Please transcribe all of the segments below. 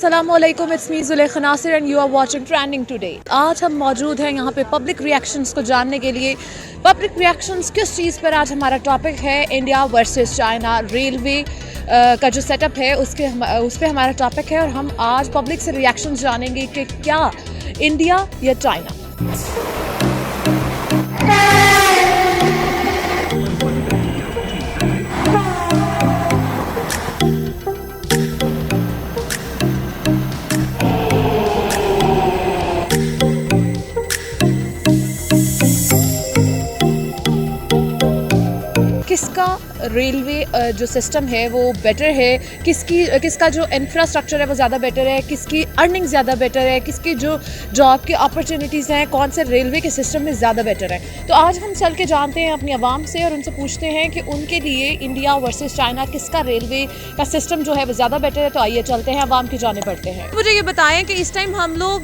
अस्सलामुअलैकुम, it's me Zulekha Nasir and you are watching trending today. आज हम मौजूद हैं यहाँ पे पब्लिक रिएक्शंस को जानने के लिए। पब्लिक रिएक्शंस किस चीज़ पर? आज हमारा टॉपिक है इंडिया वर्सेस चाइना। रेलवे का जो सेटअप है उस पर हमारा टॉपिक है और हम आज पब्लिक से रिएक्शंस जानेंगे कि क्या इंडिया या चाइना। किसका रेलवे जो सिस्टम है वो बेटर है, किसका जो इंफ्रास्ट्रक्चर है वो ज़्यादा बेटर है, किसकी अर्निंग ज़्यादा बेटर है, किसकी जो जॉब की अपॉर्चुनिटीज़ हैं, कौन से रेलवे के सिस्टम में ज़्यादा बेटर है। तो आज हम चल के जानते हैं अपनी आवाम से और उनसे पूछते हैं कि उनके लिए इंडिया वर्सेस चाइना किसका रेलवे का सिस्टम जो है वो ज़्यादा बेटर है। तो आइए चलते हैं आवाम की जाने पड़ते हैं। मुझे ये बताएं कि इस टाइम हम लोग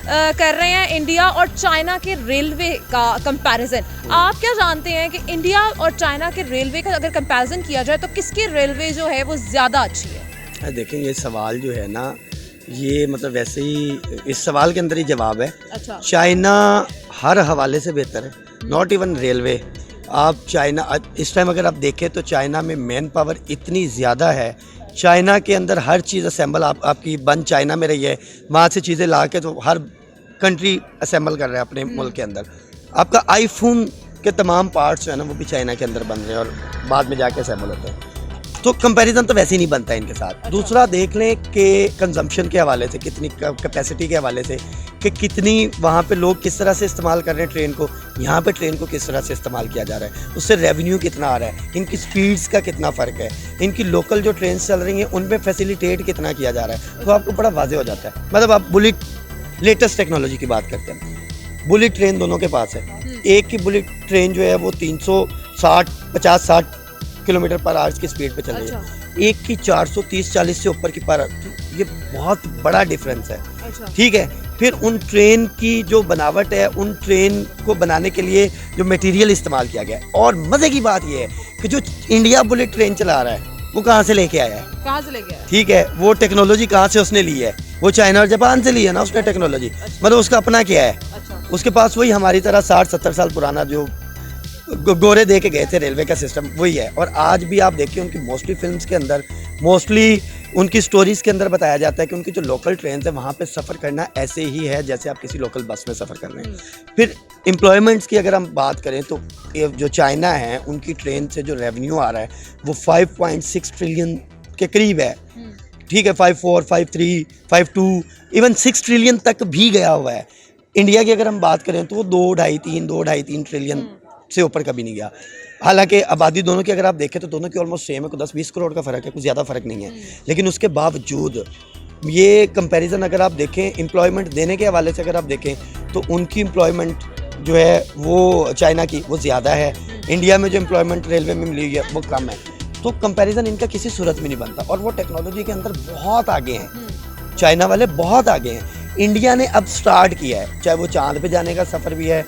कर रहे हैं इंडिया और चाइना के रेलवे का कंपैरिजन। आप क्या जानते हैं कि इंडिया और चाइना के रेलवे का अगर कंपैरिजन किया जाए तो किसकी रेलवे जो है वो ज़्यादा अच्छी है? देखें, ये सवाल जो है ना, ये मतलब वैसे ही इस सवाल के अंदर ही जवाब है। अच्छा। चाइना हर हवाले से बेहतर है, नॉट इवन रेलवे। आप चाइना इस टाइम अगर आप देखें तो चाइना में मैन पावर इतनी ज़्यादा है। चाइना के अंदर हर चीज़ असेंबल आपकी बंद चाइना में रही है, वहाँ से चीज़ें ला के तो हर कंट्री असेंबल कर रहे हैं अपने मुल्क के अंदर। आपका आईफोन के तमाम पार्ट्स जो है ना वो भी चाइना के अंदर बन रहे हैं और बाद में जाके असेंबल होते हैं। तो कंपैरिजन तो वैसे ही नहीं बनता है इनके साथ। अच्छा। दूसरा देख लें कि कंजम्पशन के हवाले से, कितनी कैपेसिटी के हवाले से, कि कितनी वहाँ पे लोग किस तरह से इस्तेमाल कर रहे हैं ट्रेन को, यहाँ पे ट्रेन को किस तरह से इस्तेमाल किया जा रहा है, उससे रेवेन्यू कितना आ रहा है, इनकी स्पीड्स का कितना फ़र्क है, इनकी लोकल जो ट्रेन चल रही हैं उनमें फैसिलिटेट कितना किया जा रहा है। तो आपको बड़ा वाज़ेह हो जाता है। मतलब आप बुलेट लेटेस्ट टेक्नोलॉजी की बात करते हैं, बुलेट ट्रेन दोनों के पास है। एक की बुलेट ट्रेन जो है वो 350-60 किलोमीटर पर आवर्स की स्पीड पे चल रही है। एक की 430-40 से ऊपर की पर। ये बहुत बड़ा डिफरेंस है। अच्छा। ठीक है। फिर उन ट्रेन की जो बनावट है, उन ट्रेन को बनाने के लिए जो मटेरियल इस्तेमाल किया गया है। और मज़े की बात ये है कि जो इंडिया बुलेट ट्रेन चला रहा है वो कहाँ से लेके आया है? कहाँ से लेके आया? ठीक है, वो टेक्नोलॉजी कहाँ से उसने ली है? वो चाइना और जापान से ली है ना उसने टेक्नोलॉजी। अच्छा। मतलब उसका अपना क्या है? अच्छा। उसके पास वही हमारी तरह 60-70 साल पुराना जो गोरे दे के गए थे रेलवे का सिस्टम वही है। और आज भी आप देखिए उनकी मोस्टली फिल्म्स के अंदर, मोस्टली उनकी स्टोरीज़ के अंदर बताया जाता है कि उनकी जो लोकल ट्रेन है वहाँ पे सफ़र करना ऐसे ही है जैसे आप किसी लोकल बस में सफ़र कर रहे हैं। फिर एम्प्लॉयमेंट्स की अगर हम बात करें तो जो चाइना है उनकी ट्रेन से जो रेवेन्यू आ रहा है वो 5.6 ट्रिलियन के करीब है। ठीक है, 5.4, 5.3, 5.2, इवन 6 ट्रिलियन तक भी गया हुआ है। इंडिया की अगर हम बात करें तो वो 2.5-3 ट्रिलियन से ऊपर कभी नहीं गया। हालांकि आबादी दोनों की अगर आप देखें तो दोनों की ऑलमोस्ट सेम है, 10-20 करोड़ का फ़र्क है, कुछ ज़्यादा फ़र्क नहीं है। लेकिन उसके बावजूद ये कंपैरिजन अगर आप देखें एम्प्लॉयमेंट देने के हवाले से, अगर आप देखें तो उनकी एम्प्लॉयमेंट जो है वो चाइना की वो ज़्यादा है। इंडिया में जो एम्प्लॉयमेंट रेलवे में मिली हुई है वो कम है। तो कंपैरिजन इनका किसी सूरत में नहीं बनता। और वो टेक्नोलॉजी के अंदर बहुत आगे हैं, चाइना वाले बहुत आगे हैं। इंडिया ने अब स्टार्ट किया है, चाहे वो चांद पे जाने का सफ़र भी है,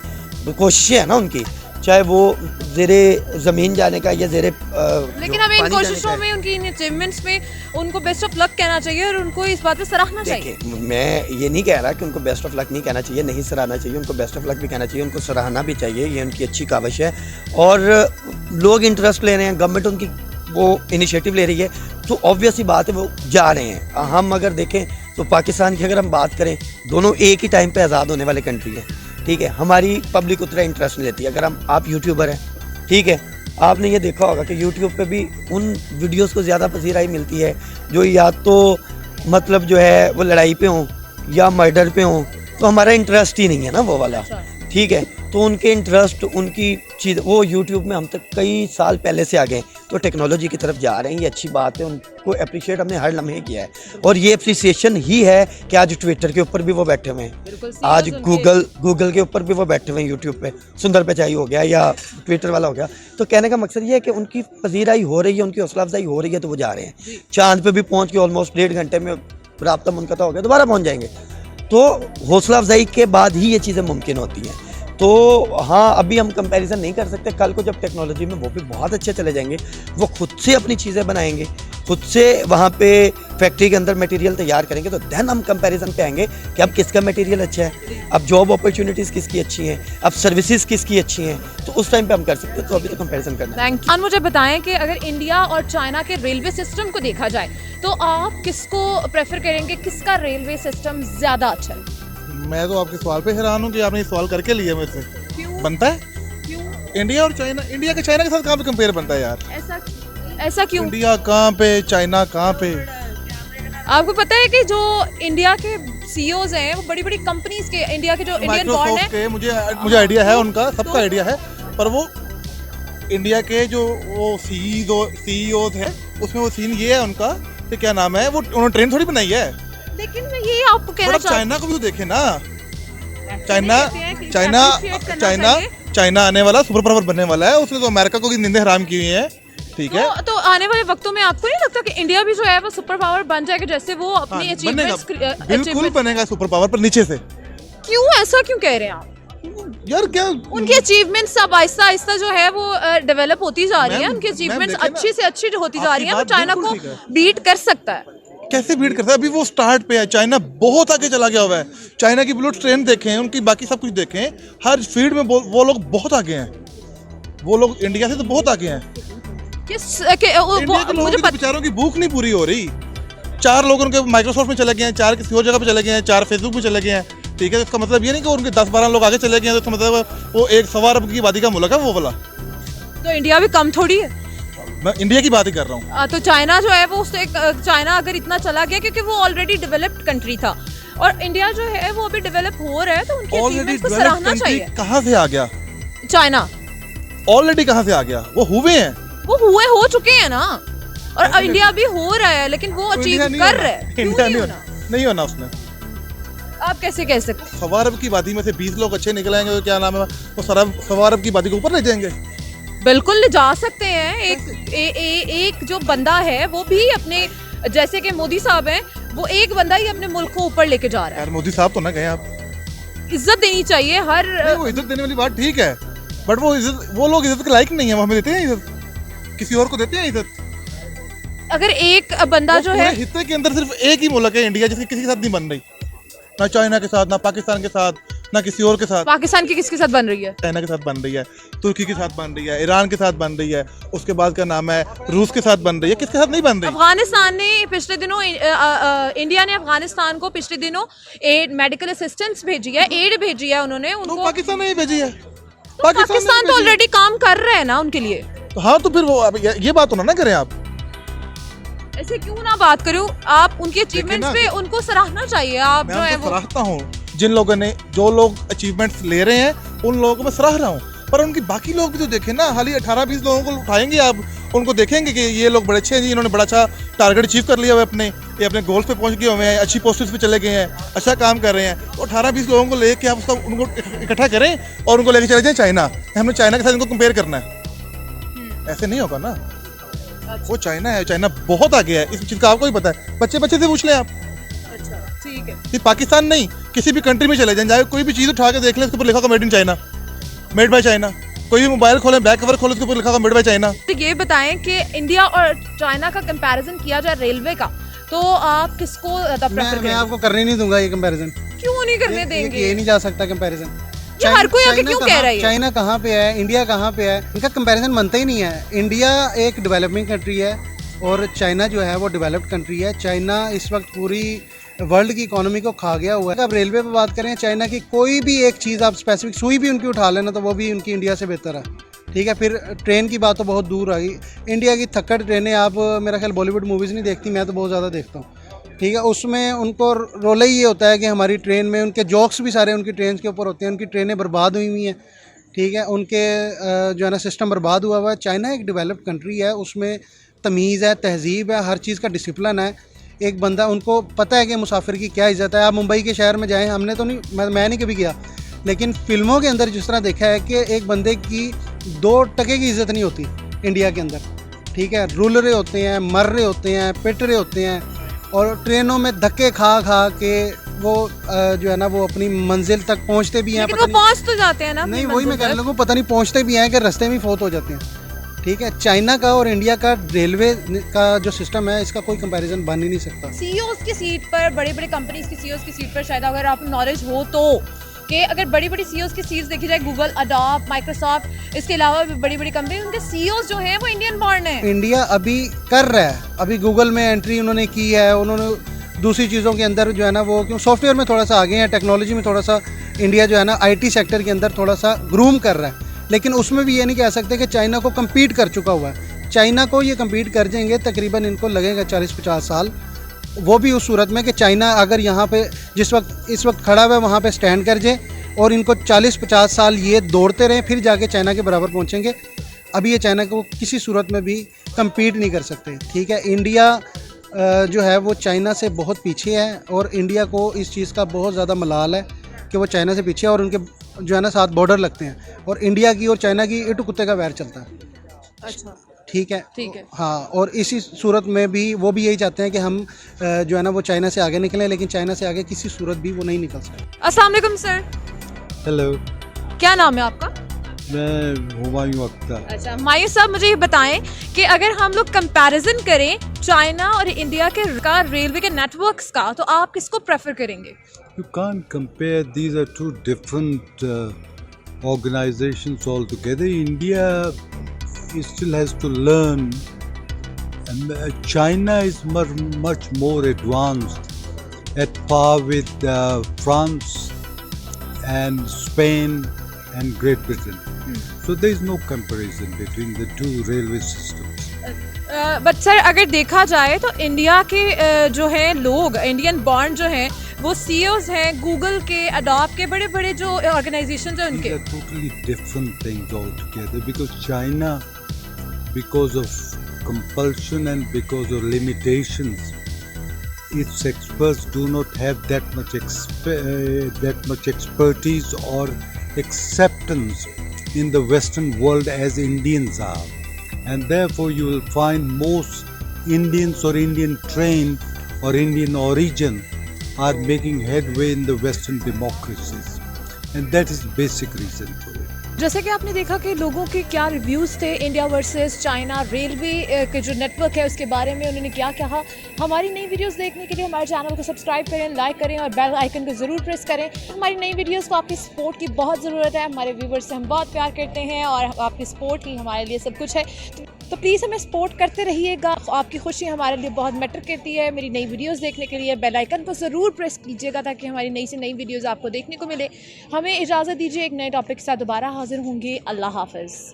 कोशिशें है ना उनकी, चाहे वो ज़ेरे ज़मीन जाने का या ज़ेरे लेकिन हमें इन कोशिशों में, उनकी इन अचीवमेंट्स में उनको बेस्ट ऑफ लक कहना चाहिए और उनको इस बात पे सराहना चाहिए। मैं ये नहीं कह रहा कि उनको बेस्ट ऑफ लक नहीं कहना चाहिए, नहीं सराहना चाहिए, उनको बेस्ट ऑफ लक भी कहना चाहिए, उनको सराहना भी चाहिए। ये उनकी अच्छी काविश है और लोग इंटरेस्ट ले रहे हैं, गवर्नमेंट उनकी वो इनिशिएटिव ले रही है, तो ऑब्वियस ही बात है वो जा रहे हैं। हम अगर देखें तो पाकिस्तान की अगर हम बात करें, दोनों एक ही टाइम पे आज़ाद होने वाले कंट्री हैं। ठीक है, हमारी पब्लिक उतना इंटरेस्ट नहीं लेती। अगर आप यूट्यूबर हैं, ठीक है, आपने ये देखा होगा कि यूट्यूब पे भी उन वीडियोस को ज़्यादा पसीराई मिलती है जो या तो मतलब जो है वो लड़ाई पे हों या मर्डर पे हों। तो हमारा इंटरेस्ट ही नहीं है ना वो वाला। ठीक है, तो उनके इंटरेस्ट, उनकी चीज़, वो यूट्यूब में हम तक कई साल पहले से आ गए, तो टेक्नोलॉजी की तरफ जा रहे हैं। ये अच्छी बात है, उनको अप्रिशिएट हमने हर लम्हे किया है। और ये अप्रिसिएशन ही है कि आज ट्विटर के ऊपर भी वो बैठे हुए हैं, आज गूगल के ऊपर भी वो बैठे हुए हैं, यूट्यूब पे सुंदर पिचाई हो गया या ट्विटर वाला हो गया। तो कहने का मकसद ये है कि उनकी पजीराई हो रही है, उनकी हौसला अफजाई हो रही है, तो वो जा रहे हैं। चांद पे भी पहुँच के ऑलमोस्ट 1.5 घंटे में राब्ता मुनक़ता हो गया, दोबारा पहुँच जाएंगे। तो हौसला अफजाई के बाद ही ये चीज़ें मुमकिन होती हैं। तो हाँ, अभी हम कंपैरिजन नहीं कर सकते। कल को जब टेक्नोलॉजी में वो भी बहुत अच्छे चले जाएंगे, वो खुद से अपनी चीज़ें बनाएंगे, खुद से वहाँ पे फैक्ट्री के अंदर मटेरियल तैयार करेंगे तो देन हम कंपैरिजन पे आएंगे कि अब किसका मटेरियल अच्छा है, अब जॉब अपॉर्चुनिटीज़ किसकी अच्छी हैं, अब सर्विसेज किसकी अच्छी हैं, तो उस टाइम पे हम कर सकते हैं। तो अभी तो कंपैरिजन करना है। Thank you. मुझे बताएं कि अगर इंडिया और चाइना के रेलवे सिस्टम को देखा जाए तो आप किसको प्रेफर करेंगे, किसका रेलवे सिस्टम ज़्यादा अच्छा है? मैं तो आपके सवाल पे हैरान हूँ कि आपने ये सवाल करके लिया मेरे से। क्यों? बनता है क्यों इंडिया और चाइना, इंडिया के चाइना के साथ कहाँ पे कंपेयर बनता है यार? ऐसा क्यों? इंडिया कहाँ पे, चाइना कहाँ पे? आपको पता है कि जो इंडिया के सीईओज हैं वो बड़ी बड़ी कंपनीज के, इंडिया के जो इंडियन बॉन्ड माइक्रोसॉफ्ट है, के मुझे आइडिया है, उनका सबका आइडिया है, पर वो इंडिया के जो वो सीईओज हैं उसमें वो सीन ये है उनका कि क्या नाम है, वो उन्होंने ट्रेन थोड़ी बनाई है। लेकिन मैं ये आपको कहना मतलब चाहती चाइना को भी तो देखे ना, हूँ, चाइना चाइना चाइना चाइना आने वाला सुपर पावर बनने वाला है, उसने तो अमेरिका को भी निंदे हराम की हुई है, ठीक है। तो आने वाले वक्तों में आपको नहीं लगता कि इंडिया भी जो है वो सुपर पावर बन जाएगा, जैसे वो अपनी हाँ, अचीवमेंट्स बिल्कुल बनेगा सुपर पावर, पर नीचे से। क्यों ऐसा क्यों कह रहे हैं आप? यार क्या उनकी अचीवमेंट्स अब आहिस्ता आहिस्ता जो है वो डेवलप होती जा रही है, मैम, उनकी मैम अचीवमेंट्स देखिए ना, अच्छी से अच्छी होती जा रही है, वो आपकी बात चाइना को बिल्कुल ठीक है। बीट कर सकता है। कैसे बीट करता है? अभी वो स्टार्ट पे है, चाइना बहुत आगे चला गया हुआ है। चाइना की बुलेट ट्रेन देखें, उनकी बाकी सब कुछ देखें, हर फील्ड में वो लोग बहुत आगे हैं। वो लोग इंडिया से तो बहुत आगे हैं। इंडिया के लोगों मुझे की तो बेचारों की भूख नहीं पूरी हो रही। 4 लोग उनके माइक्रोसॉफ्ट में चले गए हैं, 4 किसी और जगह पे चले गए हैं, 4 फेसबुक में चले गए हैं, ठीक है। इसका मतलब ये नहीं कि उनके 10-12 लोग आगे चले गए हैं, तो इसका मतलब वो 1 सवा अरब की आबादी का मुल्क है वो वाला। तो इंडिया भी कम थोड़ी है। मैं इंडिया की बात ही कर रहा हूँ। तो चाइना जो है वो उससे चाइना अगर इतना चला गया क्योंकि वो ऑलरेडी डेवलप्ड कंट्री था और इंडिया जो है वो अभी डेवलप हो रहा है, तो उनकी ऑलरेडी अचीवमेंट्स को डेवलप्ड सराहना कंट्री चाहिए। कहाँ से आ गया? चाइना ऑलरेडी कहाँ से आ गया? वो हुए हैं, वो हो चुके हैं ना, और इंडिया भी हो रहा है, लेकिन वो अचीव कर रहा है। क्यों इंडिया नहीं नहीं होना? नहीं होना उसने। आप कैसे कह सकते हैं? सवा अरब की आबादी में से 20 लोग अच्छे निकल आएंगे तो क्या नाम है, वो सवा अरब की आबादी को ऊपर ले जाएंगे। बिल्कुल ले जा सकते हैं। एक जो बंदा है वो भी अपने, जैसे कि मोदी साहब हैं, वो एक बंदा ही अपने मुल्क को ऊपर लेके जा रहा है। यार मोदी साहब तो ना कहें आप। इज्जत देनी चाहिए हर नहीं, वो इज्जत देने वाली बात ठीक है, बट वो लोग इज्जत के लायक नहीं है। वो हमें देते हैं इज्जत, किसी और को देते हैं इज्जत। अगर एक बंदा जो है, हिस्से के अंदर सिर्फ एक ही मुल्क है इंडिया, जिसकी किसी के साथ नहीं बन रही, ना चाइना के साथ, ना पाकिस्तान के साथ, ना किसी और के साथ। पाकिस्तान की किसके साथ बन रही है? चाइना के साथ बन रही है, तुर्की के साथ बन रही है, ईरान के साथ बन रही है, उसके बाद का नाम है रूस के साथ बन रही है, किसके साथ नहीं बन रही? अफगानिस्तान ने पिछले दिनों इंडिया ने अफगानिस्तान को पिछले दिनों एड मेडिकल असिस्टेंस भेजी है, एड भेजी है उन्होंने तो उनको। पाकिस्तान ने ही भेजी है। तो पाकिस्तान तो ऑलरेडी काम कर रहे हैं ना उनके लिए। हाँ तो फिर वो अब ये बात तो ना करें आप। ऐसे क्यों ना बात करूं, आप उनकी अचीवमेंट्स ना, पे उनको सराहना चाहिए। आप मैं जो है उनको वो सराहता हूँ, जिन लोगों ने, जो लोग अचीवमेंट्स ले रहे हैं उन लोगों को मैं सराह रहा हूँ, पर उनकी बाकी लोग भी तो देखें ना। हाल ही 18-20 लोगों को उठाएंगे आप, उनको देखेंगे कि ये लोग बड़े अच्छे हैं जी, इन्होंने बड़ा अच्छा टारगेट अचीव कर लिया हुआ है अपने, ये अपने गोल्स पे पहुंच गए हुए हैं, अच्छी पोस्ट्स पे चले गए हैं, अच्छा काम कर रहे हैं। तो 18-20 लोगों को लेके आप उसका उनको इकट्ठा करें और उनको लेके चले जाएं चाइना। हमने चाइना के साथ इनको कंपेयर करना है, ऐसे नहीं होगा ना। वो चाइना है, चाइना बहुत आगे है, इस चीज़ का आपको ही पता है। बच्चे से पूछ लें आप। अच्छा ठीक है। कि पाकिस्तान नहीं, किसी भी कंट्री में चले जाएं, जाए कोई भी चीज़ उठा के देख लें, उसके ऊपर लिखा होगा made in China, made by China. कोई भी मोबाइल खोलें, बैक कवर खोलें, उसके ऊपर लिखा होगा मेड बाय चाइना। तो ये बताएं कि इंडिया और चाइना का कंपैरिजन किया जाए रेलवे का, तो आप किसको ज्यादा प्रेफर मैं करेंगे? आपको करने नहीं दूंगा ये कंपैरिजन। क्यों नहीं करने देंगे? ये नहीं जा सकता कंपैरिजन। ये हर कोई आके क्यों कह रहा है? चाइना कहाँ पे है, इंडिया कहाँ पे है, इनका कंपैरिजन बनता ही नहीं है। इंडिया एक डेवलपिंग कंट्री है और चाइना जो है वो डेवलप्ड कंट्री है। चाइना इस वक्त पूरी वर्ल्ड की इकोनॉमी को खा गया हुआ है। अब रेलवे पे बात करें, चाइना की कोई भी एक चीज़ आप स्पेसिफिक सुई भी उनकी उठा लेना तो वो भी उनकी इंडिया से बेहतर है, ठीक है। फिर ट्रेन की बात तो बहुत दूर आ गई। इंडिया की थक्कड़ ट्रेनें, आप मेरा ख्याल बॉलीवुड मूवीज़ नहीं देखती, मैं तो बहुत ज़्यादा देखता हूँ, ठीक है। उसमें उनको रोल ही ये होता है कि हमारी ट्रेन में, उनके जोक्स भी सारे उनकी ट्रेन के ऊपर होते हैं, उनकी ट्रेनें बर्बाद हुई हुई हैं, ठीक है। उनके जो है ना सिस्टम बर्बाद हुआ हुआ है। चाइना एक डेवलप्ड कंट्री है, उसमें तमीज़ है, तहजीब है, हर चीज़ का डिसिप्लिन है। एक बंदा, उनको पता है कि मुसाफिर की क्या इज़्ज़त है। आप मुंबई के शहर में जाएं, हमने तो नहीं, मैं नहीं कभी गया, लेकिन फ़िल्मों के अंदर जिस तरह देखा है कि एक बंदे की 2 टके की इज़्ज़त नहीं होती इंडिया के अंदर, ठीक है। रुल रहे होते हैं, मर रहे होते हैं, पिट रहे होते हैं, और ट्रेनों में धक्के खा के वो जो है ना वो अपनी मंजिल तक पहुंचते भी हैं। लेकिन वो पहुंच तो जाते हैं ना। नहीं, वही मैं कह रहा हूँ, पता नहीं पहुंचते भी हैं कि रास्ते में फौत हो जाते हैं। ठीक है, चाइना का और इंडिया का रेलवे का जो सिस्टम है इसका कोई कंपैरिजन बन ही नहीं सकता। सीईओज की सीट पर, बड़ी बड़ी कंपनीज की सीईओज की सीट पर शायद अगर आप नॉलेज हो तो, कि अगर बड़ी बड़ी सीईओज की सीट्स देखी जाए, गूगल, अडोब, माइक्रोसॉफ्ट, इसके अलावा भी बड़ी बड़ी कंपनी, उनके सीईओज जो हैं वो इंडियन बॉर्न है। इंडिया अभी कर रहा है, अभी गूगल में एंट्री उन्होंने की है, उन्होंने दूसरी चीज़ों के अंदर जो है ना वो क्यों सॉफ्टवेयर में थोड़ा सा आगे हैं, टेक्नोलॉजी में थोड़ा सा इंडिया जो है ना आईटी सेक्टर के अंदर थोड़ा सा ग्रूम कर रहा है, लेकिन उसमें भी ये नहीं कह सकते कि चाइना को कम्पीट कर चुका हुआ है। चाइना को ये कम्पीट कर जाएंगे, तकरीबन इनको लगेगा 40-50 साल, वो भी उस सूरत में कि चाइना अगर यहाँ पे इस वक्त खड़ा हुआ है वहाँ पे स्टैंड कर जाए और इनको 40-50 साल ये दौड़ते रहें, फिर जाके चाइना के बराबर पहुँचेंगे। अभी ये चाइना को किसी सूरत में भी कम्पीट नहीं कर सकते। ठीक है, इंडिया जो है वो चाइना से बहुत पीछे है और इंडिया को इस चीज़ का बहुत ज़्यादा मलाल है कि वो चाइना से पीछे है और उनके जो है ना साथ बॉर्डर लगते हैं और इंडिया की और चाइना की इटू कुत्ते का वैर चलता है। अच्छा, ठीक है, ठीक है। हाँ, और इसी सूरत में भी वो भी यही चाहते हैं कि हम जो है ना वो चाइना से आगे निकलें, लेकिन चाइना से आगे किसी सूरत भी वो नहीं निकल सकते। अस्सलाम वालेकुम सर, हेलो, क्या नाम है आपका? मैं हुमायूं अख्तर। अच्छा मायूं साहब, मुझे ये बताएं कि अगर हम लोग कंपैरिजन करें चाइना और इंडिया के रेलवे के नेटवर्क्स का, तो आप किसको प्रेफर करेंगे? You can't compare, these are two different organizations altogether. India still has to learn, and China is much more advanced, at par with France and Spain and Great Britain. So there is no comparison between the two railway systems. But sir अगर देखा जाए तो India के जो हैं लोग, Indian born जो हैं, वो सीईओज हैं गूगल के, अडोब के, बड़े बड़े जो ऑर्गेनाइजेशंस हैं उनके। These are totally different things altogether, because China, because of compulsion and because of limitations, its experts do not have that much expertise or acceptance in the Western world as Indians are. And therefore you will find most Indians or Indian trained or Indian origin are making headway in the Western democracies, and that is basic reason for it. जैसे कि आपने देखा कि लोगों के क्या reviews थे India versus China railway के जो नेटवर्क है उसके बारे में, उन्होंने क्या कहा। हमारी नई वीडियोस देखने के लिए हमारे चैनल को सब्सक्राइब करें, लाइक करें और बेल आइकन को ज़रूर प्रेस करें। हमारी नई वीडियोस को आपकी सपोर्ट की बहुत ज़रूरत है। हमारे व्यूवर्स से हम बहुत प्यार करते हैं और आपकी सपोर्ट ही हमारे लिए सब कुछ है, तो प्लीज़ हमें सपोर्ट करते रहिएगा। आपकी खुशी हमारे लिए बहुत मैटर करती है। मेरी नई वीडियोस देखने के लिए बेल आइकन को ज़रूर प्रेस कीजिएगा ताकि हमारी नई से नई वीडियोस आपको देखने को मिले। हमें इजाज़त दीजिए, एक नए टॉपिक के साथ दोबारा हाजिर होंगे। अल्लाह हाफ़िज़।